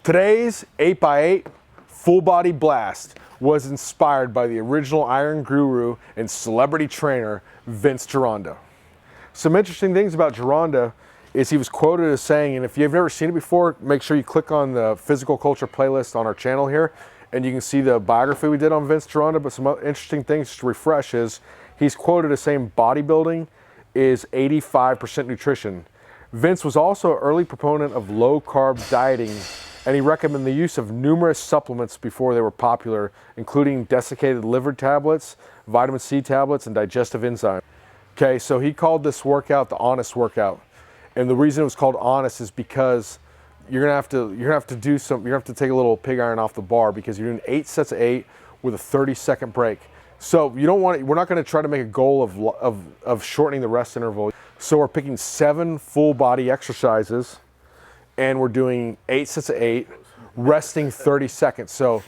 Today's 8x8 full body blast was inspired by the original iron guru and celebrity trainer, Vince Gironda. Some interesting things about Gironda is he was quoted as saying, and if you've never seen it before, make sure you click on the physical culture playlist on our channel here, and you can see the biography we did on Vince Gironda. But some interesting things to refresh is he's quoted as saying bodybuilding is 85% nutrition. Vince was also an early proponent of low carb dieting, and he recommended the use of numerous supplements before they were popular, including desiccated liver tablets, vitamin C tablets, and digestive enzymes. Okay, so he called this workout the honest workout. And the reason it was called honest is because you're gonna have to take a little pig iron off the bar, because you're doing 8 sets of 8 with a 30-second break. So you don't want, we're not gonna try to make a goal of shortening the rest interval. So we're picking 7 full body exercises, and we're doing 8 sets of 8, resting 30 seconds. So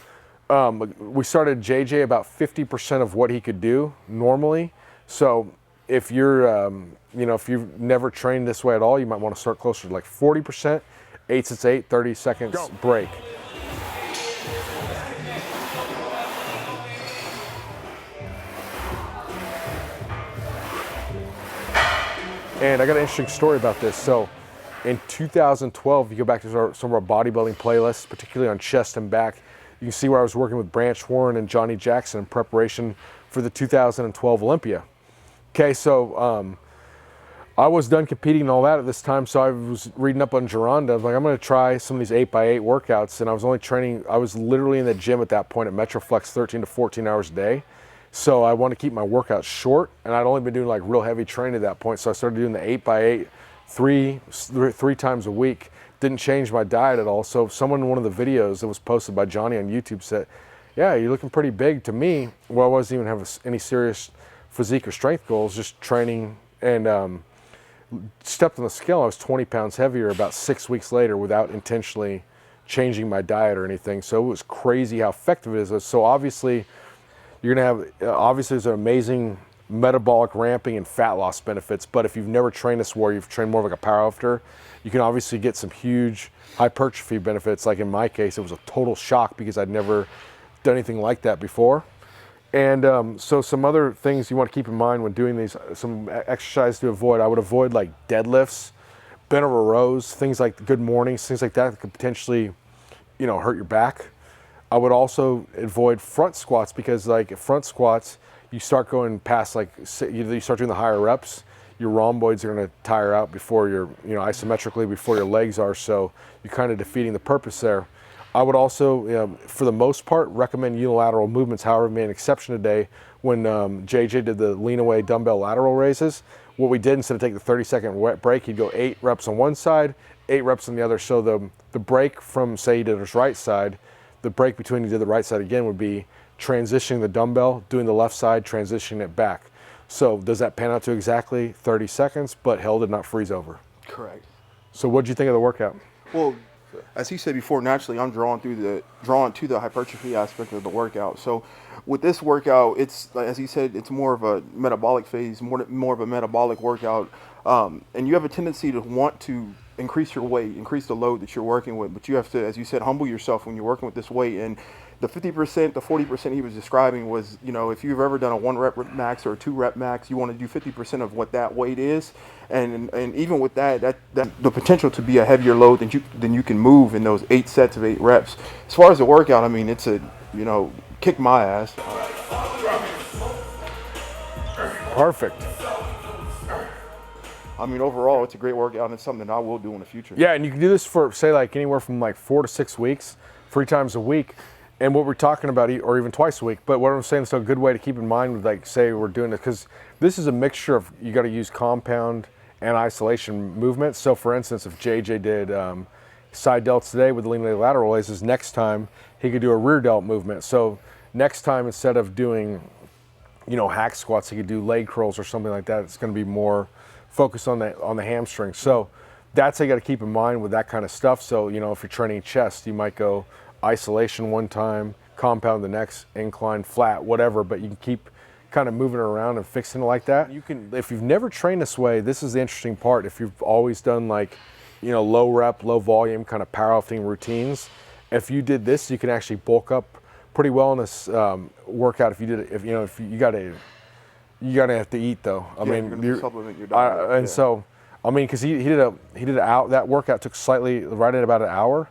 we started JJ about 50% of what he could do normally. So if you're, if you've never trained this way at all, you might want to start closer to like 40%, 8 sets of 8, 30 seconds break. And I got an interesting story about this. So in 2012, you go back to some of our bodybuilding playlists, particularly on chest and back, you can see where I was working with Branch Warren and Johnny Jackson in preparation for the 2012 Olympia. Okay, so I was done competing and all that at this time, so I was reading up on Gironda. I was like, I'm gonna try some of these 8x8 workouts, and I was only training, I was literally in the gym at that point at Metroflex 13 to 14 hours a day. So I want to keep my workouts short, and I'd only been doing like real heavy training at that point, so I started doing the 8x8 three times a week. Didn't change my diet at all. So someone in one of the videos that was posted by Johnny on YouTube said, yeah, you're looking pretty big to me. Well, I wasn't even having any serious physique or strength goals, just training, and stepped on the scale. I was 20 pounds heavier about 6 weeks later without intentionally changing my diet or anything. So it was crazy how effective it is. So obviously, you're gonna have, obviously there's an amazing metabolic ramping and fat loss benefits, but if you've never trained this where you've trained more like a powerlifter, you can obviously get some huge hypertrophy benefits. Like in my case, it was a total shock because I'd never done anything like that before. And so some other things you want to keep in mind when doing these, some exercises to avoid. I would avoid like deadlifts, bent over rows, things like good mornings, things like that could potentially, hurt your back. I would also avoid front squats, because like front squats, you start going past, like you start doing the higher reps, your rhomboids are going to tire out before you're, isometrically before your legs are. So you're kind of defeating the purpose there. I would also, for the most part, recommend unilateral movements. However, made an exception today when JJ did the lean away dumbbell lateral raises. What we did, instead of taking the 30-second break, he'd go 8 reps on one side, 8 reps on the other. So the break from, say he did his right side, the break between he did the right side again would be transitioning the dumbbell, doing the left side, transitioning it back. So does that pan out to exactly 30 seconds, but hell did not freeze over? Correct. So what did you think of the workout? Well, as he said before, naturally I'm drawn to the hypertrophy aspect of the workout. So with this workout, it's, as he said, it's more of a metabolic phase, more of a metabolic workout. And you have a tendency to want to increase your weight, increase the load that you're working with, but you have to, as you said, humble yourself when you're working with this weight. And the 50%, the 40% he was describing was, if you've ever done a 1 rep max or a 2 rep max, you want to do 50% of what that weight is. And even with that the potential to be a heavier load than you can move in those 8 sets of 8 reps. As far as the workout, I mean, it's a, kick my ass. Perfect. I mean, overall, it's a great workout, and it's something that I will do in the future. Yeah, and you can do this for, say, like anywhere from like 4 to 6 weeks, 3 times a week. And what we're talking about, or even twice a week, but what I'm saying is a good way to keep in mind with, like, say we're doing this, because this is a mixture of, you got to use compound and isolation movements. So for instance, if JJ did side delts today with the lean lateral raises, next time he could do a rear delt movement. So next time, instead of doing, hack squats, he could do leg curls or something like that. It's going to be more focused on the hamstring. So that's what you got to keep in mind with that kind of stuff. So, if you're training chest, you might go isolation one time, compound the next, incline, flat, whatever, but you can keep kind of moving around and fixing it like that. You can, if you've never trained this way, this is the interesting part. If you've always done like, low rep, low volume kind of powerlifting routines, if you did this, you can actually bulk up pretty well in this workout. If you did it, if you gotta have to eat though. I mean, you're gonna supplement your diet. and so, I mean, because he did an hour. That workout took slightly right at about an hour.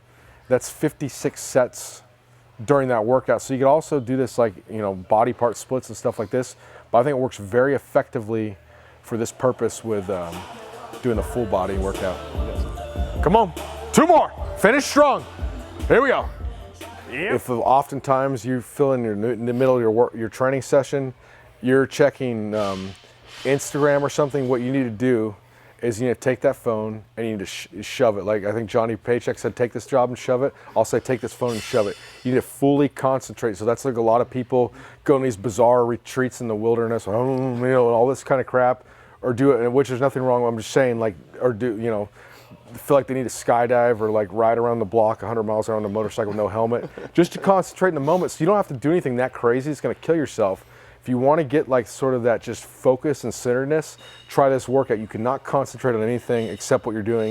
That's 56 sets during that workout. So you could also do this like body part splits and stuff like this. But I think it works very effectively for this purpose with doing the full body workout. Come on, 2 more. Finish strong. Here we go. Yep. If oftentimes you feel in the middle of your training session, you're checking Instagram or something, what you need to do is you need to take that phone and you need to shove it. Like I think Johnny Paycheck said, take this job and shove it. I'll say take this phone and shove it. You need to fully concentrate. So that's like a lot of people go in these bizarre retreats in the wilderness, all this kind of crap, or do it, which there's nothing wrong with. I'm just saying, like, or do, feel like they need to skydive or like ride around the block 100 miles around a motorcycle with no helmet, just to concentrate in the moment. So you don't have to do anything that crazy. It's going to kill yourself. If you want to get like sort of that just focus and centeredness, try this workout. You cannot concentrate on anything except what you're doing.